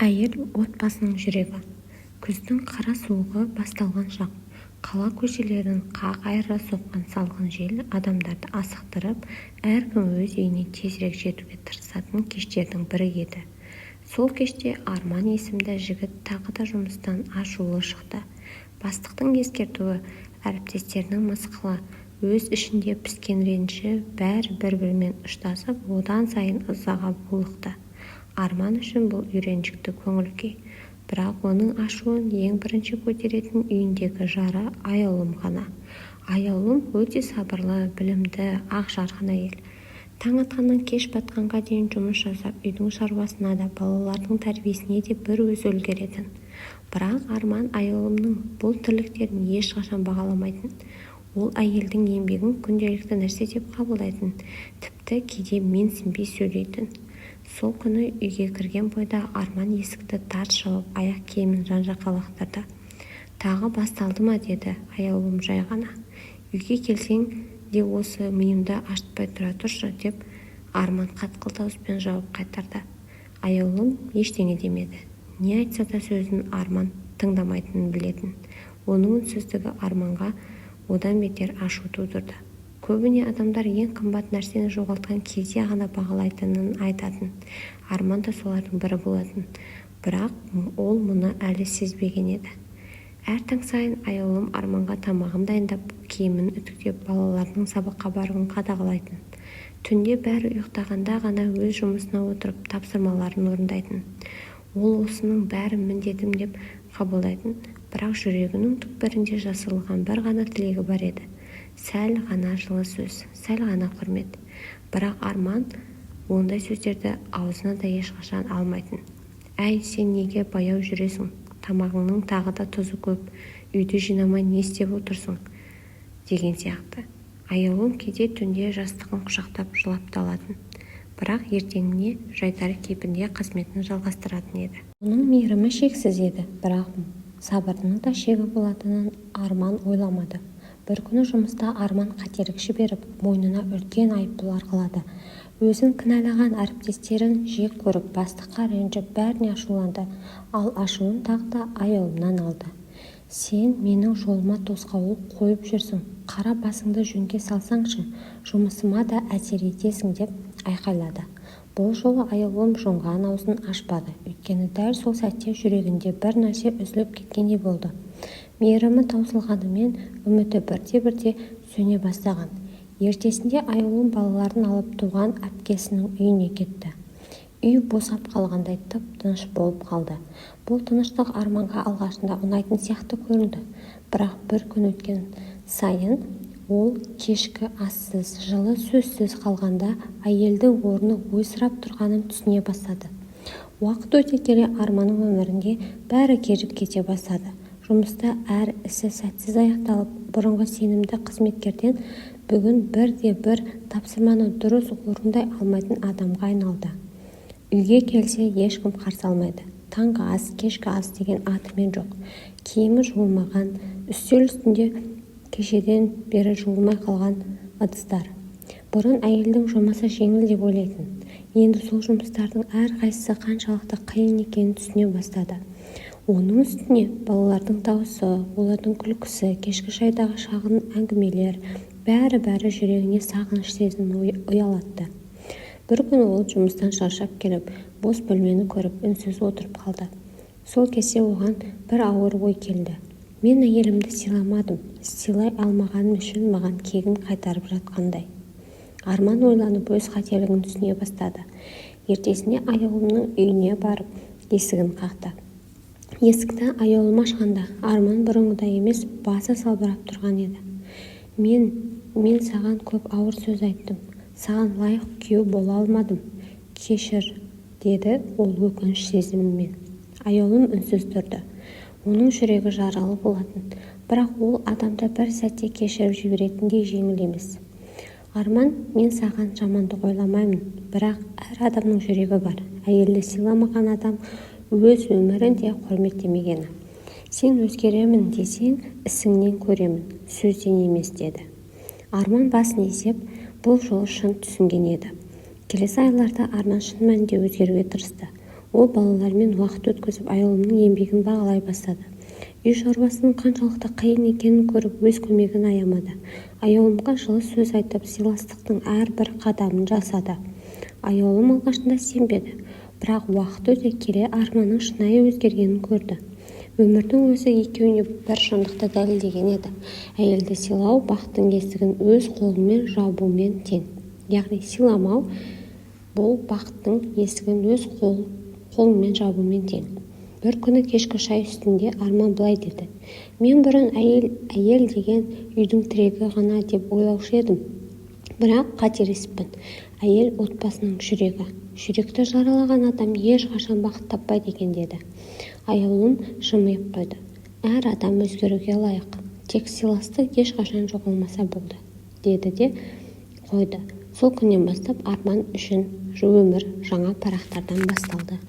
Әйел отбасының жүрегі. Күздің қара суығы басталған шақ. Қала көшелерін қақ айыра соққан салқын жел адамдарды асықтырып, әркім өз үйіне тезірек жетуге тырысатын кештердің бірі еді. Сол кеште Арман есімді жігіт тағы да жұмыстан ашулы шықты. Бастықтың ескертуі, әріптестерінің мысқылы, өз ішінде піскен реніші бәрі бір-бірімен ұштасып, одан сайын ызаға булықты. Арман үшін бұл үйреншікті көңіл-күй. Бірақ оның ашуын ең бірінші көтеретін үйіндегі жары аяулым ғана. Аяулым өте сабырлы, білімді, ақ жарқын әйел. Таң атқаннан кеш батқанға дейін жұмыс жасап, үйдің шаруасына да, балалардың тәрбиесіне де бір өзі үлгеретін. Бірақ Арман аяулымның бұл тірліктерін ешқашан бағаламайтын. Ол әйелдің еңбегін күнделікті нәрсе деп қабылдайтын, тіпті кейде менсінбей сөйлейтін. Сол күні үйге кірген бойда Арман есікті тарс жауып, аяқ киімін жан-жаққа лақтырды. «Тағы басталды ма?» деді аяулым жай ғана. «Үйге келсең де осы миымды ашытпай тұра тұршы», деп Арман қатқыл дауыспен жауап қайтарды. Аяулым ештеңе демеді. Не айтса да сөзін Арман тыңдамайтынын білетін. Оның үнсіздігі Арманға одан бетер ашу тудырды. Көбіне адамдар ең қымбат нәрсені жоғалтқан кезде ғана бағалайтынын айтатын. Арман да солардың бірі болатын. Бірақ ол мұны әлі сезбеген еді. Әр таң сайын аяулым Арманға тамағын дайындап, киімін үтіктеп, балалардың сабаққа баруын қадағалайтын. Түнде бәрі ұйықтағанда ғана өз жұмысына отырып тапсырмаларын орындайтын. Ол осының бәрін міндетім деп қабылдайтын. Бірақ жүрегінің түкпірінде жасырылған бір ғана тілегі бар еді. Сәл ғана жылы сөз, сәл ғана құрмет. Бірақ Арман ондай сөздерді аузына да ешқашан алмайтын. «Әй, сен неге баяу жүресің? Тамағыңның тағы да тұзы көп. Үйді жинамай не істеп отырсың?» деген сияқты. Аяулым кейде түнде жастығын құшақтап жылап та алатын. Бірақ ертеңіне жайдары кейпінде қызметін жалғастыратын еді. Оның мейірімі шексіз еді, бірақ сабырының да шегі болатынын Арман ойламады. Бір күні жұмыста Арман қателік жіберіп, мойнына үлкен айыппұл арқалады. Өзін кінәлаған әріптестерін жек көріп, бастыққа ренжіп, бәріне ашуланды. Ал ашуын тағы да аяулымнан алды. «Сен менің жолыма тосқауыл қойып жүрсің. Қара басыңды жөнге салсаңшы, жұмысыма да әсер етесің», деп айқайлады. Бұл жолы аяулым жонған аузын ашпады. Өйткені дәл сол сәтте жүрегінде бір нәрсе үзіліп кеткендей болды. Мейірімі таусылғанымен үміті бірте-бірте сөне бастаған. Ертесінде аяулым балаларын алып туған әпкесінің үйіне кетті. Үй босап қалғандай тып-тыныш болып қалды. Бұл тыныштық Арманға алғашында ұнайтын сияқты көрінді. Бірақ бір күн өткен сайын ол кешкі ассыз, жылы сөзсіз қалғанда әйелдің орны ойсырап тұрғанын түсіне бастады. Уақыт өте келе Арманның өмірінде бәрі кежіп кете бастады. Жұмыста әр ісі сәтсіз аяқталып, бұрынғы сенімді қызметкерден бүгін бірде-бір тапсырманы дұрыс орындай алмайтын адамға айналды. Үйге келсе ешкім қарсы алмайды. Таңғы ас, кешкі ас деген атымен жоқ. Киімі жуылмаған, үстел үстінде кешеден бері жуылмай қалған ыдыстар. Бұрын әйелдің жұмысы жеңіл деп ойлайтын. Енді сол жұмыстардың әрқайсысы қаншалықты қиын екенін түсіне бастады. Оның үстіне балалардың дауысы, олардың күлкісі, кешкі шайдағы шағын әңгімелер, бәрі жүрегіне сағыныш сезімін ұялатты. Бір күні ол жұмыстан шаршап келіп, бос бөлмені көріп, үнсіз отырып қалды. Сол кезде оған бір ауыр ой келді. Мен әйелімді сыйламадым, сыйлай алмағаным үшін маған кегін қайтарып жатқандай. Арман ойланып өз қателігін түсіне бастады. Ертесіне аяулымның үйіне барып, есігін қақты. Есікті аяулым ашқанда Арман бұрынғыдай емес, басы салбырап тұрған еді. Мен саған көп ауыр сөз айттым. Саған лайық күйеу бола алмадым. Кешір, деді ол өкініш сезімімен. Аяулым үнсіз тұрды. Оның жүрегі жаралы болатын. Бірақ ол адамды бір сәтте кешіріп жіберетіндей жеңіл емес. Арман, мен саған жамандық ойламаймын. Бірақ әр адамның жүрегі бар. Әйелді сыйламаған адам өз өмірін де құрметтемегені. Сен өзгеремін десең, ісіңнен көремін, сөзден емес, деді. Арман басын изеп, бұл жолы шын түсінген еді. Келесі айларда Арман шын мәнінде өзгеруге тырысты. ол балалармен уақыт өткізіп аяулымның еңбегін бағалай бастады. Үй шаруасының қаншалықты қиын екенін көріп өз көмегін аямады. Аяулымға жылы сөз айтып, сыйластықтың әрбір қадамын жасады. Аяулым алғашында сенбеді, бірақ уақыт өте келе арманның шынайы өзгергенін көрді. Өмірдің өзі екеуіне бір шындықты дәлелдеген еді. Әйелді сыйлау бақыттың есігін өз қолымен жабумен тең. Яғни сыйламау бұл бақыттың есігін өз қолымен жабумен тең. Бір күні кешкі шай үстінде Арман былай деді: мен бұрын әйел деген үйдің тірегі ғана деп ойлаушы едім. Бірақ қателесіппін. Әйел отбасының жүрегі. Жүректі жаралаған адам ешқашан бақыт таппайды екен деді. Аяулым жымиып қойды. Әр адам өзгеруге лайық. Тек сыйластық ешқашан жоғалмаса болды, деді де қойды. Сол күннен бастап Арман үшін өмір жаңа парақтардан басталды.